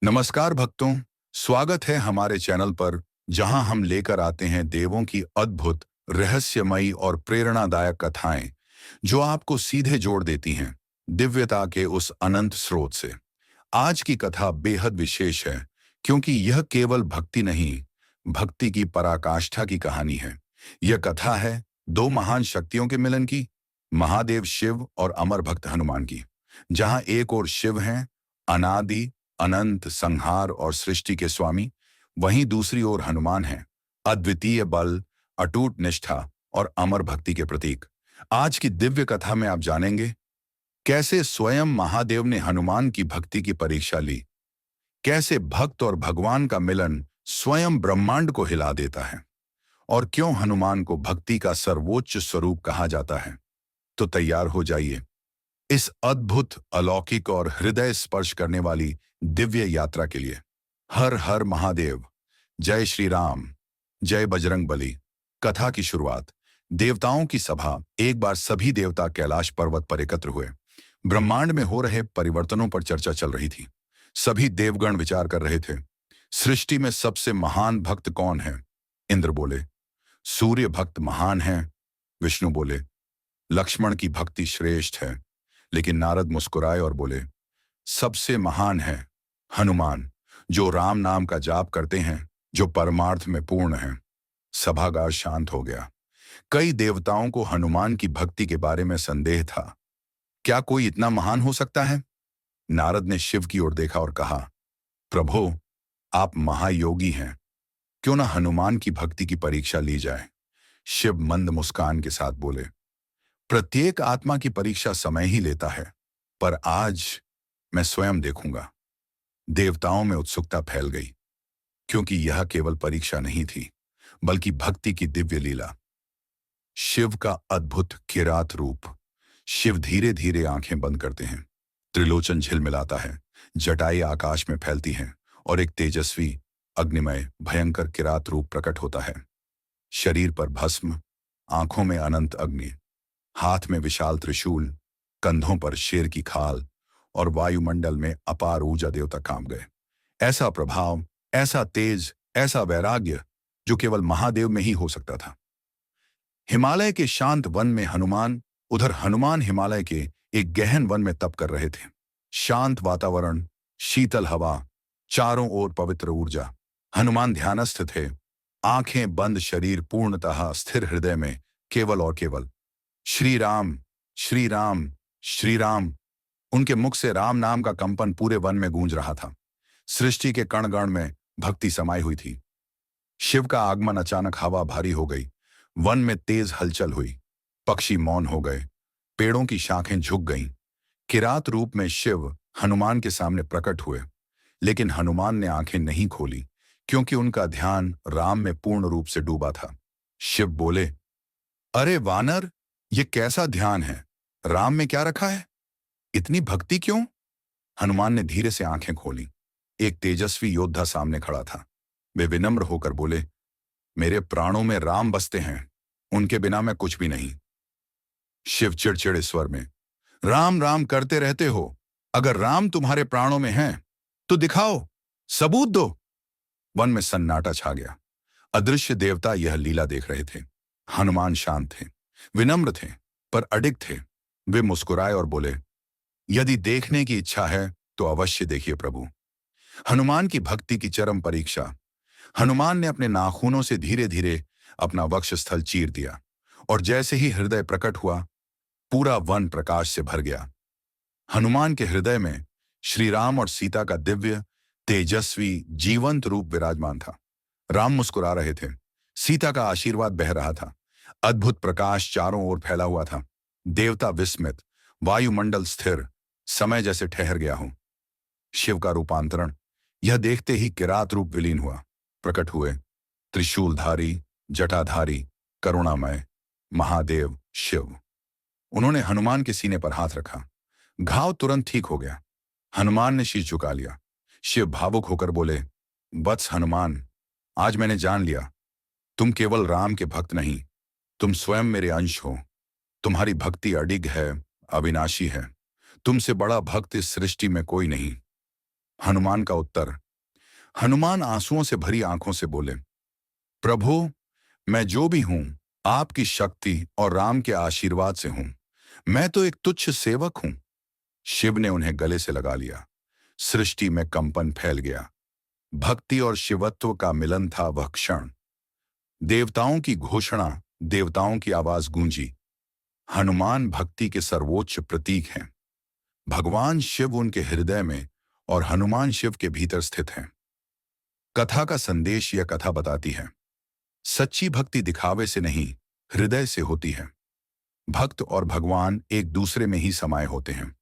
नमस्कार भक्तों, स्वागत है हमारे चैनल पर जहां हम लेकर आते हैं देवों की अद्भुत, रहस्यमयी और प्रेरणादायक कथाएं जो आपको सीधे जोड़ देती हैं दिव्यता के उस अनंत स्रोत से। आज की कथा बेहद विशेष है क्योंकि यह केवल भक्ति नहीं, भक्ति की पराकाष्ठा की कहानी है। यह कथा है दो महान शक्तियों के मिलन की, महादेव शिव और अमर भक्त हनुमान की। जहां एक ओर शिव हैं, अनादि अनंत संहार और सृष्टि के स्वामी, वहीं दूसरी ओर हनुमान हैं, अद्वितीय बल, अटूट निष्ठा और अमर भक्ति के प्रतीक। आज की दिव्य कथा में आप जानेंगे कैसे स्वयं महादेव ने हनुमान की भक्ति की परीक्षा ली, कैसे भक्त और भगवान का मिलन स्वयं ब्रह्मांड को हिला देता है, और क्यों हनुमान को भक्ति का सर्वोच्च स्वरूप कहा जाता है। तो तैयार हो जाइए इस अद्भुत, अलौकिक और हृदय स्पर्श करने वाली दिव्य यात्रा के लिए। हर हर महादेव, जय श्री राम, जय बजरंग बली। कथा की शुरुआत। देवताओं की सभा। एक बार सभी देवता कैलाश पर्वत पर एकत्र हुए। ब्रह्मांड में हो रहे परिवर्तनों पर चर्चा चल रही थी। सभी देवगण विचार कर रहे थे, सृष्टि में सबसे महान भक्त कौन है? इंद्र बोले, सूर्य भक्त महान है। विष्णु बोले, लक्ष्मण की भक्ति श्रेष्ठ है। लेकिन नारद मुस्कुराए और बोले, सबसे महान है हनुमान, जो राम नाम का जाप करते हैं, जो परमार्थ में पूर्ण है। सभागार शांत हो गया। कई देवताओं को हनुमान की भक्ति के बारे में संदेह था। क्या कोई इतना महान हो सकता है? नारद ने शिव की ओर देखा और कहा, प्रभु, आप महायोगी हैं, क्यों ना हनुमान की भक्ति की परीक्षा ली जाए। शिव मंद मुस्कान के साथ बोले, प्रत्येक आत्मा की परीक्षा समय ही लेता है, पर आज मैं स्वयं देखूंगा। देवताओं में उत्सुकता फैल गई, क्योंकि यह केवल परीक्षा नहीं थी, बल्कि भक्ति की दिव्य लीला। शिव का अद्भुत किरात रूप। शिव धीरे धीरे आंखें बंद करते हैं, त्रिलोचन झिलमिलाता है, जटाएं आकाश में फैलती हैं और एक तेजस्वी, अग्निमय, भयंकर किरात रूप प्रकट होता है। शरीर पर भस्म, आंखों में अनंत अग्नि, हाथ में विशाल त्रिशूल, कंधों पर शेर की खाल और वायुमंडल में अपार ऊर्जा देवता काम गए। ऐसा प्रभाव, ऐसा तेज, ऐसा वैराग्य जो केवल महादेव में ही हो सकता था। हिमालय के शांत वन में हनुमान, उधर हनुमान हिमालय के एक गहन वन में तप कर रहे थे। शांत वातावरण, शीतल हवा, चारों ओर पवित्र ऊर्जा। हनुमान ध्यानस्थ थे, आंखें बंद, शरीर पूर्णतः स्थिर, हृदय में केवल और केवल श्री राम, श्री राम, श्री राम। उनके मुख से राम नाम का कंपन पूरे वन में गूंज रहा था। सृष्टि के कण कण में भक्ति समाई हुई थी। शिव का आगमन अचानक, हवा भारी हो गई, वन में तेज हलचल हुई, पक्षी मौन हो गए, पेड़ों की शाखें झुक गईं। किरात रूप में शिव हनुमान के सामने प्रकट हुए, लेकिन हनुमान ने आंखें नहीं खोली, क्योंकि उनका ध्यान राम में पूर्ण रूप से डूबा था। शिव बोले, अरे वानर, ये कैसा ध्यान है? राम में क्या रखा है? इतनी भक्ति क्यों? हनुमान ने धीरे से आंखें खोली। एक तेजस्वी योद्धा सामने खड़ा था। वे विनम्र होकर बोले, मेरे प्राणों में राम बसते हैं, उनके बिना मैं कुछ भी नहीं। शिव चिड़चिड़े स्वर में, राम राम करते रहते हो, अगर राम तुम्हारे प्राणों में हैं, तो दिखाओ, सबूत दो। वन में सन्नाटा छा गया। अदृश्य देवता यह लीला देख रहे थे। हनुमान शांत थे, विनम्र थे, पर अडिग थे। वे मुस्कुराए और बोले, यदि देखने की इच्छा है तो अवश्य देखिए प्रभु। हनुमान की भक्ति की चरम परीक्षा। हनुमान ने अपने नाखूनों से धीरे धीरे अपना वक्षस्थल चीर दिया, और जैसे ही हृदय प्रकट हुआ, पूरा वन प्रकाश से भर गया। हनुमान के हृदय में श्री राम और सीता का दिव्य, तेजस्वी, जीवंत रूप विराजमान था। राम मुस्कुरा रहे थे, सीता का आशीर्वाद बह रहा था, अद्भुत प्रकाश चारों ओर फैला हुआ था। देवता विस्मित, वायुमंडल स्थिर, समय जैसे ठहर गया हो। शिव का रूपांतरण। यह देखते ही किरात रूप विलीन हुआ। प्रकट हुए त्रिशूलधारी, जटाधारी, करुणामय महादेव शिव। उन्होंने हनुमान के सीने पर हाथ रखा। घाव तुरंत ठीक हो गया। हनुमान ने शीश झुका लिया। शिव भावुक होकर बोले, वत्स हनुमान, आज मैंने जान लिया, तुम केवल राम के भक्त नहीं, तुम स्वयं मेरे अंश हो। तुम्हारी भक्ति अडिग है, अविनाशी है। तुमसे बड़ा भक्त इस सृष्टि में कोई नहीं। हनुमान का उत्तर। हनुमान आंसुओं से भरी आंखों से बोले, प्रभु, मैं जो भी हूं, आपकी शक्ति और राम के आशीर्वाद से हूं। मैं तो एक तुच्छ सेवक हूं। शिव ने उन्हें गले से लगा लिया। सृष्टि में कंपन फैल गया। भक्ति और शिवत्व का मिलन था वह क्षण। देवताओं की घोषणा, देवताओं की आवाज गूंजी। हनुमान भक्ति के सर्वोच्च प्रतीक हैं। भगवान शिव उनके हृदय में और हनुमान शिव के भीतर स्थित हैं। कथा का संदेश यह कथा बताती है, सच्ची भक्ति दिखावे से नहीं, हृदय से होती है। भक्त और भगवान एक दूसरे में ही समाये होते हैं।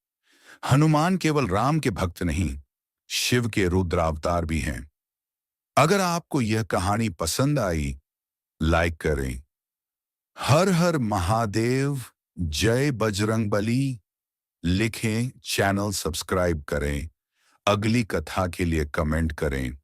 हनुमान केवल राम के भक्त नहीं, शिव के रुद्रावतार भी हैं। अगर आपको यह कहानी पसंद आई, लाइक करें। हर हर महादेव, जय बजरंगबली लिखें, चैनल सब्सक्राइब करें। अगली कथा के लिए कमेंट करें।